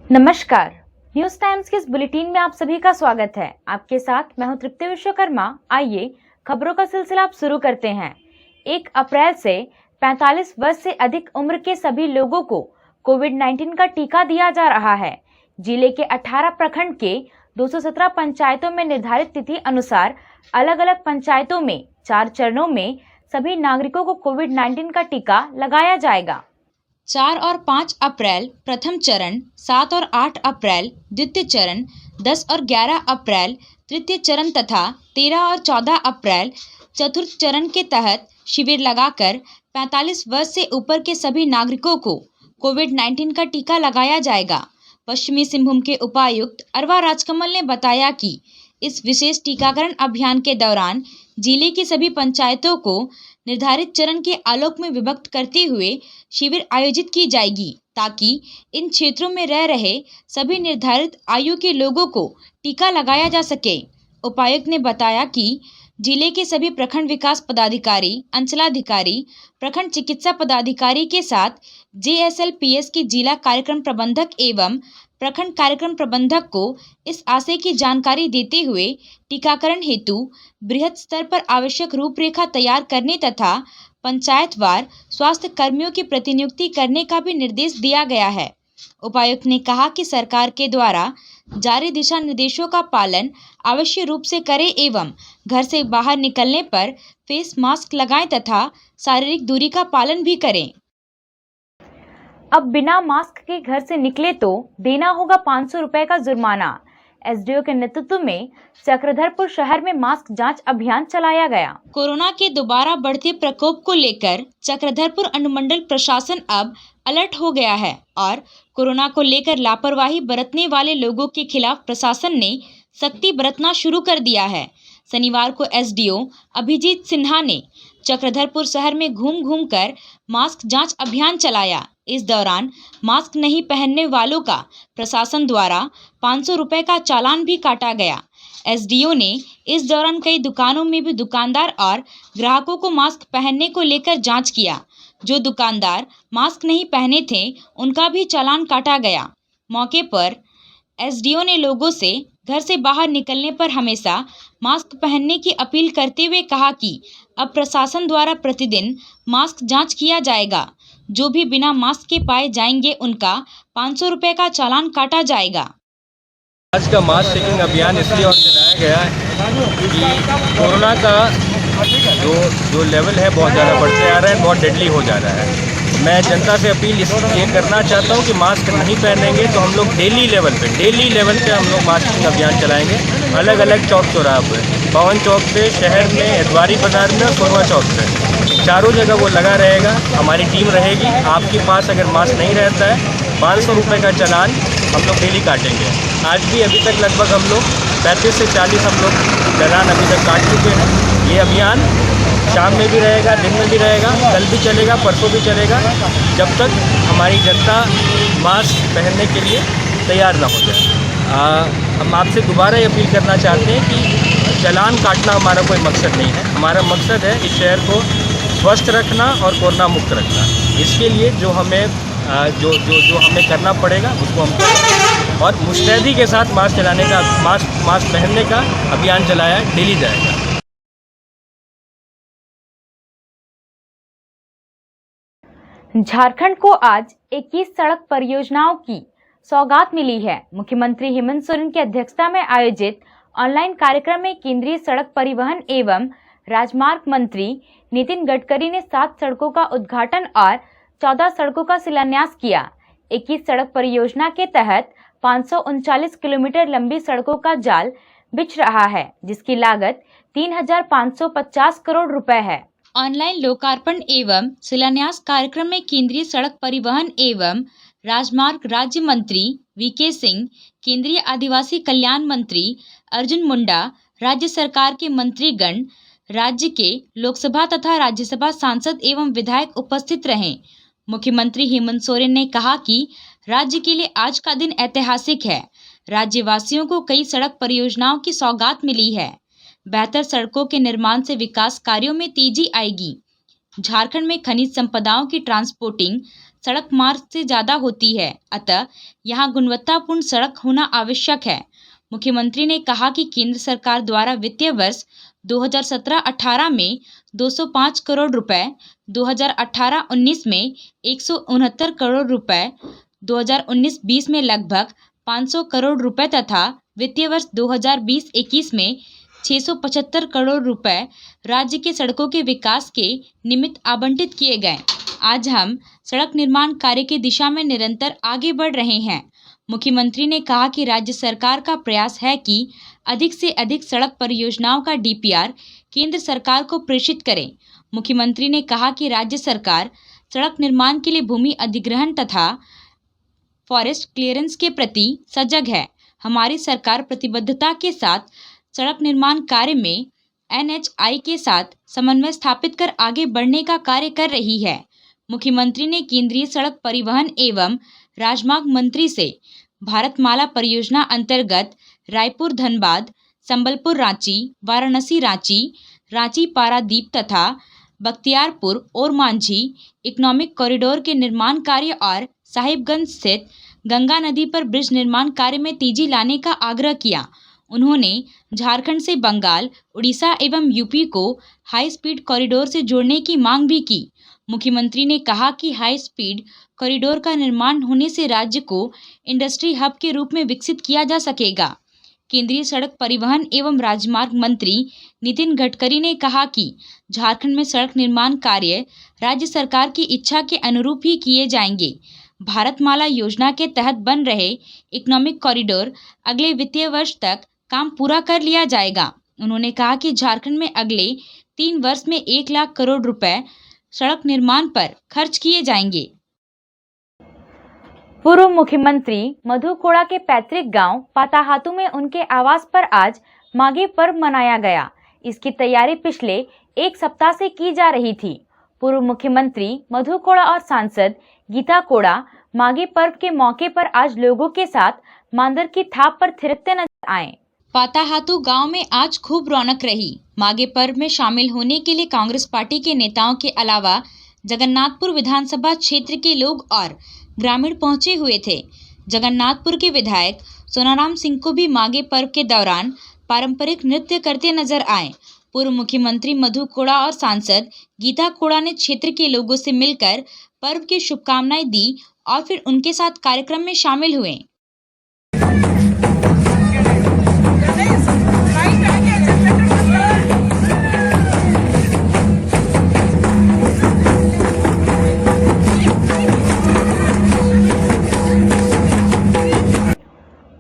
नमस्कार। News times के इस बुलेटिन में आप सभी का स्वागत है। आपके साथ मैं हूं तृप्ति विश्वकर्मा। आइए खबरों का सिलसिला आप शुरू करते हैं। 1 अप्रैल से 45 वर्ष से अधिक उम्र के सभी लोगों को कोविड-19 का टीका दिया जा रहा है। जिले के 18 प्रखंड के 217 पंचायतों में निर्धारित तिथि अनुसार अलग अलग पंचायतों में 4 चरणों में सभी नागरिकों को कोविड-19 का टीका लगाया जाएगा। 4 और 5 अप्रैल प्रथम चरण, 7 और 8 अप्रैल द्वितीय चरण, 10 और 11 अप्रैल तृतीय चरण तथा 13 और 14 अप्रैल चतुर्थ चरण के तहत शिविर लगाकर 45 वर्ष से ऊपर के सभी नागरिकों को कोविड-19 का टीका लगाया जाएगा। पश्चिमी सिंहभूम के उपायुक्त अरवा राजकमल ने बताया कि इस विशेष टीकाकरण अभियान के दौरान जिले की सभी पंचायतों को निर्धारित चरण के आलोक में विभक्त करते हुए शिविर आयोजित की जाएगी ताकि इन क्षेत्रों में रह रहे सभी निर्धारित आयु के लोगों को टीका लगाया जा सके। उपायुक्त ने बताया कि जिले के सभी प्रखंड विकास पदाधिकारी, अंचलाधिकारी, प्रखंड चिकित्सा पदाधिकारी के साथ JSLPS की जिला कार्यक्रम प्रबंधक एवं प्रखंड कार्यक्रम प्रबंधक को इस आशय की जानकारी देते हुए टीकाकरण हेतु बृहद स्तर पर आवश्यक रूपरेखा तैयार करने तथा पंचायतवार स्वास्थ्य कर्मियों की प्रतिनियुक्ति करने का भी निर्देश दिया गया है। उपायुक्त ने कहा कि सरकार के द्वारा जारी दिशा निर्देशों का पालन अवश्य रूप से करें एवं घर से बाहर निकलने पर फेस मास्क लगाएं तथा शारीरिक दूरी का पालन भी करें। अब बिना मास्क के घर से निकले तो देना होगा 500 रुपए का जुर्माना। SDO के नेतृत्व में चक्रधरपुर शहर में मास्क जांच अभियान चलाया गया। कोरोना के दोबारा बढ़ते प्रकोप को लेकर चक्रधरपुर अनुमंडल प्रशासन अब अलर्ट हो गया है और कोरोना को लेकर लापरवाही बरतने वाले लोगों के खिलाफ प्रशासन ने सख्ती बरतना शुरू कर दिया है। शनिवार को SDO अभिजीत सिन्हा ने चक्रधरपुर शहर में घूम घूम कर मास्क जांच अभियान चलाया। इस दौरान मास्क नहीं पहनने वालों का प्रशासन द्वारा 500 रुपए का चालान भी काटा गया। SDO ने इस दौरान कई दुकानों में भी दुकानदार और ग्राहकों को मास्क पहनने को लेकर जांच किया। जो दुकानदार मास्क नहीं पहने थे उनका भी चालान काटा गया। मौके पर SDO ने लोगों से घर से बाहर निकलने पर हमेशा मास्क पहनने की अपील करते हुए कहा कि अब प्रशासन द्वारा प्रतिदिन मास्क जांच किया जाएगा। जो भी बिना मास्क के पाए जाएंगे उनका 500 रुपए का चालान काटा जाएगा। आज का मास्क चेकिंग अभियान इसलिए और चलाया गया है कि कोरोना का जो लेवल है बहुत ज़्यादा बढ़ते आ रहा है, बहुत डेडली हो जा रहा है। मैं जनता से अपील ये करना चाहता हूँ कि मास्क नहीं पहनेंगे तो हम लोग डेली लेवल पे हम लोग मास्किंग अभियान चलाएंगे। अलग अलग चौक चौराहा पर, पवन चौक पे, शहर में, एतवारी बाजार में और सोरवा चौक पे, चारों जगह वो लगा रहेगा। हमारी टीम रहेगी। आपके पास अगर मास्क नहीं रहता है 500 रुपये का चालान हम लोग डेली काटेंगे। आज भी अभी तक लगभग हम लोग 35 से 40 हम लोग चालान अभी तक काट चुके हैं। ये अभियान शाम में भी रहेगा, दिन में भी रहेगा, कल भी चलेगा, परसों भी चलेगा, जब तक हमारी जनता मास्क पहनने के लिए तैयार ना हो जाए। हम आपसे दोबारा ये अपील करना चाहते हैं कि चालान काटना हमारा कोई मकसद नहीं है। हमारा मकसद है इस शहर को स्वस्थ रखना और कोरोना मुक्त रखना। इसके लिए जो हमें करना पड़ेगा उसको हम करेंगे और मुस्तैदी के साथ मास्क पहनने का अभियान चलाया डेली जाएगा। झारखंड को आज 21 सड़क परियोजनाओं की सौगात मिली है। मुख्यमंत्री हेमंत सोरेन की अध्यक्षता में आयोजित ऑनलाइन कार्यक्रम में केंद्रीय सड़क परिवहन एवं राजमार्ग मंत्री नितिन गडकरी ने 7 सड़कों का उद्घाटन और 14 सड़कों का शिलान्यास किया। 21 सड़क परियोजना के तहत 539 किलोमीटर लंबी सड़कों का जाल बिछ रहा है, जिसकी लागत 3,550 करोड़ रुपए है। ऑनलाइन लोकार्पण एवं शिलान्यास कार्यक्रम में केंद्रीय सड़क परिवहन एवं राजमार्ग राज्य मंत्री VK सिंह, केंद्रीय आदिवासी कल्याण मंत्री अर्जुन मुंडा, राज्य सरकार के मंत्रीगण, राज्य के लोकसभा तथा राज्यसभा सांसद एवं विधायक उपस्थित रहे। मुख्यमंत्री हेमंत सोरेन ने कहा कि राज्य के लिए आज का दिन ऐतिहासिक है। राज्यवासियों को कई सड़क परियोजनाओं की सौगात मिली है। बेहतर सड़कों के निर्माण से विकास कार्यों में तेजी आएगी। झारखंड में खनिज संपदाओं की ट्रांसपोर्टिंग सड़क मार्ग से ज़्यादा होती है, अतः यहाँ गुणवत्तापूर्ण सड़क होना आवश्यक है। मुख्यमंत्री ने कहा कि केंद्र सरकार द्वारा वित्तीय वर्ष 2017-18 में 205 करोड़ रुपए, 2018-19 में 169 करोड़ रुपए, 2019-20 में लगभग 500 करोड़ रुपए तथा वित्तीय वर्ष 2020-21 में 675 करोड़ रुपए राज्य के सड़कों के विकास के निमित्त आवंटित किए गए। आज हम सड़क निर्माण कार्य की दिशा में निरंतर आगे बढ़ रहे हैं। मुख्यमंत्री ने कहा कि राज्य सरकार का प्रयास है कि अधिक से अधिक सड़क परियोजनाओं का डीपीआर केंद्र सरकार को प्रेषित करें। मुख्यमंत्री ने कहा कि राज्य सरकार सड़क निर्माण के लिए भूमि अधिग्रहण तथा फॉरेस्ट क्लियरेंस के प्रति सजग है। हमारी सरकार प्रतिबद्धता के साथ सड़क निर्माण कार्य में एनएचआई के साथ समन्वय स्थापित कर आगे बढ़ने का कार्य कर रही है। मुख्यमंत्री ने केंद्रीय सड़क परिवहन एवं राजमार्ग मंत्री से भारतमाला परियोजना अंतर्गत रायपुर धनबाद, संबलपुर रांची, वाराणसी रांची, रांची पारादीप तथा बख्तियारपुर और मांझी इकोनॉमिक कॉरिडोर के निर्माण कार्य और साहिबगंज स्थित गंगा नदी पर ब्रिज निर्माण कार्य में तेजी लाने का आग्रह किया। उन्होंने झारखंड से बंगाल, उड़ीसा एवं यूपी को हाई स्पीड कॉरिडोर से जोड़ने की मांग भी की। मुख्यमंत्री ने कहा कि हाई स्पीड कॉरिडोर का निर्माण होने से राज्य को इंडस्ट्री हब के रूप में विकसित किया जा सकेगा। केंद्रीय सड़क परिवहन एवं राजमार्ग मंत्री नितिन गडकरी ने कहा कि झारखंड में सड़क निर्माण कार्य राज्य सरकार की इच्छा के अनुरूप ही किए जाएंगे। भारतमाला योजना के तहत बन रहे इकोनॉमिक कॉरिडोर अगले वित्तीय वर्ष तक काम पूरा कर लिया जाएगा। उन्होंने कहा कि झारखंड में अगले 3 वर्ष में 1 लाख करोड़ रुपए सड़क निर्माण पर खर्च किए जाएंगे। पूर्व मुख्यमंत्री मधु कोड़ा के पैतृक गांव पाताहातू में उनके आवास पर आज माघी पर्व मनाया गया। इसकी तैयारी पिछले 1 सप्ताह से की जा रही थी। पूर्व मुख्यमंत्री मधु कोड़ा और सांसद गीता कोड़ा माघी पर्व के मौके पर आज लोगों के साथ मांदर की थाप पर थिरकते नजर आए। पाताहातू गांव में आज खूब रौनक रही। माघी पर्व में शामिल होने के लिए कांग्रेस पार्टी के नेताओं के अलावा जगन्नाथपुर विधानसभा क्षेत्र के लोग और ग्रामीण पहुंचे हुए थे। जगन्नाथपुर के विधायक सोनाराम सिंह को भी माघी पर्व के दौरान पारंपरिक नृत्य करते नजर आए। पूर्व मुख्यमंत्री मधु कोड़ा और सांसद गीता कोड़ा ने क्षेत्र के लोगों से मिलकर पर्व की शुभकामनाएं दी और फिर उनके साथ कार्यक्रम में शामिल हुए।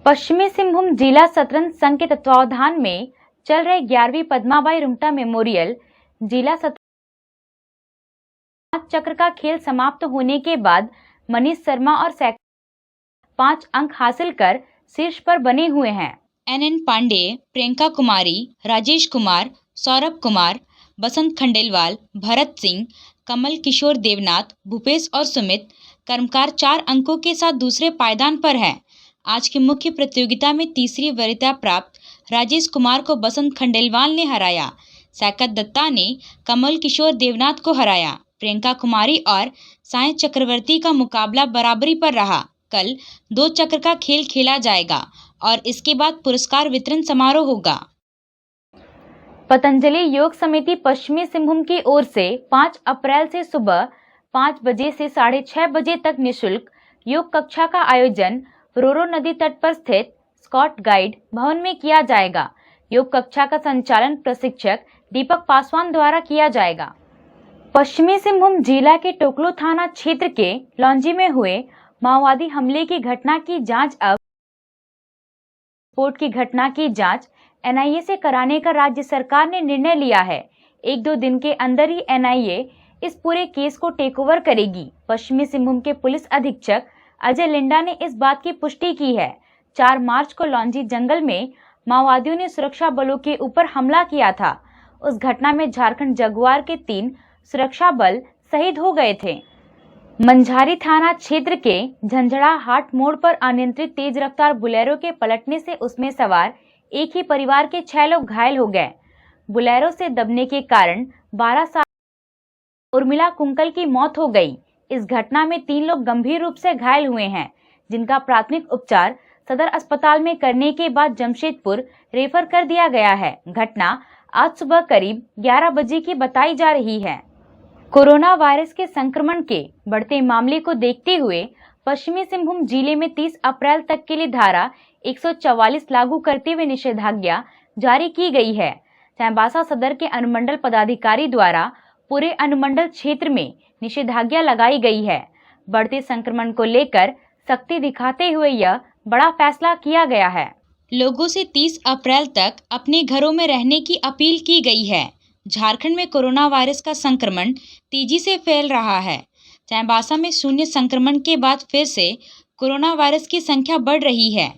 पश्चिमी सिंहभूम जिला शतरंज संघ के तत्वावधान में चल रहे 11वीं पद्माबाई रुंगटा मेमोरियल जिला शतरंज चक्र का खेल समाप्त होने के बाद मनीष शर्मा और 5 अंक हासिल कर शीर्ष पर बने हुए हैं। एनएन पांडे, प्रियंका कुमारी, राजेश कुमार, सौरभ कुमार, बसंत खंडेलवाल, भरत सिंह, कमल किशोर देवनाथ, भूपेश और सुमित कर्मकार 4 अंकों के साथ दूसरे पायदान पर है। आज की मुख्य प्रतियोगिता में तीसरी वरीयता प्राप्त राजेश कुमार को बसंत खंडेलवाल ने हराया। सैकत दत्ता ने कमल किशोर देवनाथ को हराया। प्रियंका कुमारी और साय चक्रवर्ती का मुकाबला बराबरी पर रहा। कल 2 चक्र का खेल खेला जाएगा और इसके बाद पुरस्कार वितरण समारोह होगा। पतंजलि योग समिति पश्चिमी सिंहभूम की ओर से 5 अप्रैल से सुबह 5 बजे से 6:30 बजे तक निःशुल्क योग कक्षा का आयोजन रोरो नदी तट पर स्थित स्कॉट गाइड भवन में किया जाएगा। योग कक्षा का संचालन प्रशिक्षक दीपक पासवान द्वारा किया जाएगा। पश्चिमी सिंहभूम जिला के टोकलो थाना क्षेत्र के लौंजी में हुए माओवादी हमले की घटना की जांच अब की घटना की जांच एनआईए से कराने का राज्य सरकार ने निर्णय लिया है। 1-2 दिन के अंदर ही एनआईए इस पूरे केस को टेक ओवर करेगी। पश्चिमी सिंहभूम के पुलिस अधीक्षक अजय लिंडा ने इस बात की पुष्टि की है। 4 मार्च को लौंजी जंगल में माओवादियों ने सुरक्षा बलों के ऊपर हमला किया था। उस घटना में झारखंड जगुआर के 3 सुरक्षा बल शहीद हो गए थे। मंझारी थाना क्षेत्र के झंझड़ा हाट मोड़ पर अनियंत्रित तेज रफ्तार बुलेरो के पलटने से उसमें सवार एक ही परिवार के 6 लोग घायल हो गए। बुलेरो से दबने के कारण 12 साल उर्मिला कुंकल की मौत हो गई। इस घटना में 3 लोग गंभीर रूप से घायल हुए हैं, जिनका प्राथमिक उपचार सदर अस्पताल में करने के बाद जमशेदपुर रेफर कर दिया गया है। घटना आज सुबह करीब 11 बजे की बताई जा रही है। कोरोना वायरस के संक्रमण के बढ़ते मामले को देखते हुए पश्चिमी सिंहभूम जिले में 30 अप्रैल तक के लिए धारा 144 लागू करते हुए निषेधाज्ञा जारी की गई है। चाईबासा सदर के अनुमंडल पदाधिकारी द्वारा पूरे अनुमंडल क्षेत्र में निषेधाज्ञा लगाई गई है। बढ़ते संक्रमण को लेकर सख्ती दिखाते हुए यह बड़ा फैसला किया गया है। लोगों से 30 अप्रैल तक अपने घरों में रहने की अपील की गई है। झारखंड में कोरोना वायरस का संक्रमण तेजी से फैल रहा है। चाईबासा में शून्य संक्रमण के बाद फिर से कोरोना वायरस की संख्या बढ़ रही है।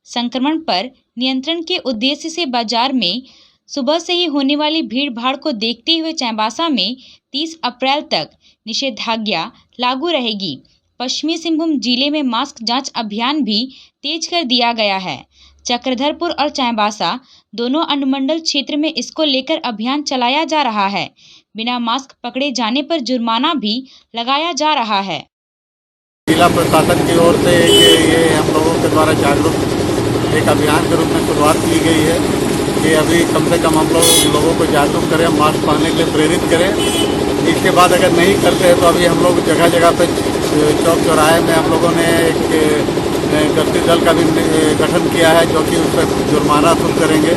संक्रमण पर नियंत्रण के उद्देश्य से बाजार में सुबह से ही होने वाली भीड़ भाड़ को देखते हुए चाईबासा में 30 अप्रैल तक निषेधाज्ञा लागू रहेगी। पश्चिमी सिंहभूम जिले में मास्क जांच अभियान भी तेज कर दिया गया है। चक्रधरपुर और चाईबासा दोनों अनुमंडल क्षेत्र में इसको लेकर अभियान चलाया जा रहा है। बिना मास्क पकड़े जाने पर जुर्माना भी लगाया जा रहा है। जिला प्रशासन की ओर से ये हम लोगों के द्वारा जागरूक एक अभियान के रूप में शुरुआत की गई है कि अभी कम से कम हम लोगों को जागरूक करें, मास्क पहनने के लिए प्रेरित करें। इसके बाद अगर नहीं करते हैं तो अभी हम लोग जगह जगह पे चौक चौराहे में हम लोगों ने एक गश्ती दल का भी गठन किया है, जो कि उस पर जुर्माना वसूल करेंगे।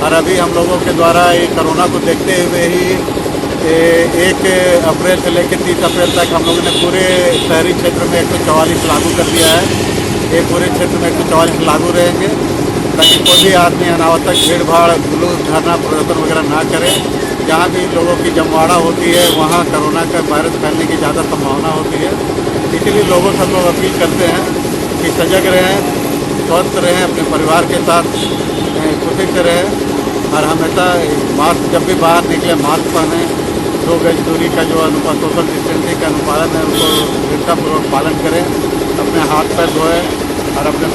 और अभी हम लोगों के द्वारा ये कोरोना को देखते हुए ही 1 अप्रैल से लेकर 30 अप्रैल तक हम लोगों ने पूरे शहरी क्षेत्र में 144 लागू कर दिया है। ये पूरे क्षेत्र में 144 लागू रहेंगे ताकि कोई भी आदमी अनावश्यक भीड़ भाड़, जुलूस, धरना प्रदर्शन वगैरह ना करे। जहाँ भी लोगों की जमवाड़ा होती है वहाँ कोरोना का वायरस फैलने की ज़्यादा संभावना होती है। इसलिए लोगों से हम लोग अपील करते हैं कि सजग रहें, स्वस्थ रहें, अपने परिवार के साथ खुशी से रहें और हमेशा मास्क, जब भी बाहर निकले मास्क पहनें। 2 गज दूरी का जो सोशल डिस्टेंसिंग का अनुपालन है उसको दृढ़तापूर्वक पालन करें। अपने हाथ पैर धोएं और अपने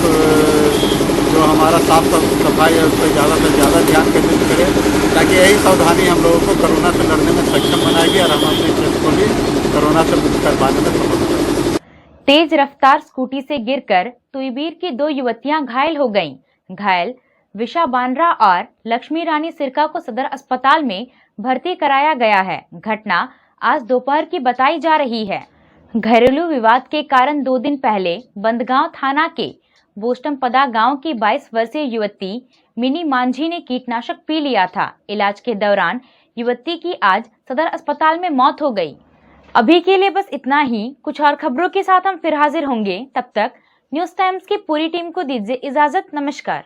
जो हमारा साफ सफाई है उस पर ज़्यादा से ज़्यादा ध्यान केंद्रित करें, ताकि यही सावधानी हम लोगों को कोरोना से लड़ने में सक्षम बनाएगी और हम अपने क्षेत्र को भी कोरोना से मुक्त कर पाने में सफल होंगे। तेज रफ्तार स्कूटी से गिरकर तुईबीर की 2 युवतियां घायल हो गईं। घायल विशा बानरा और लक्ष्मी रानी सिरका को सदर अस्पताल में भर्ती कराया गया है। घटना आज दोपहर की बताई जा रही है। घरेलू विवाद के कारण 2 दिन पहले बंदगांव थाना के बोस्टमपदा गांव की 22 वर्षीय युवती मिनी मांझी ने कीटनाशक पी लिया था। इलाज के दौरान युवती की आज सदर अस्पताल में मौत हो गई। अभी के लिए बस इतना ही। कुछ और खबरों के साथ हम फिर हाजिर होंगे। तब तक न्यूज़ टाइम्स की पूरी टीम को दीजिए इजाजत। नमस्कार।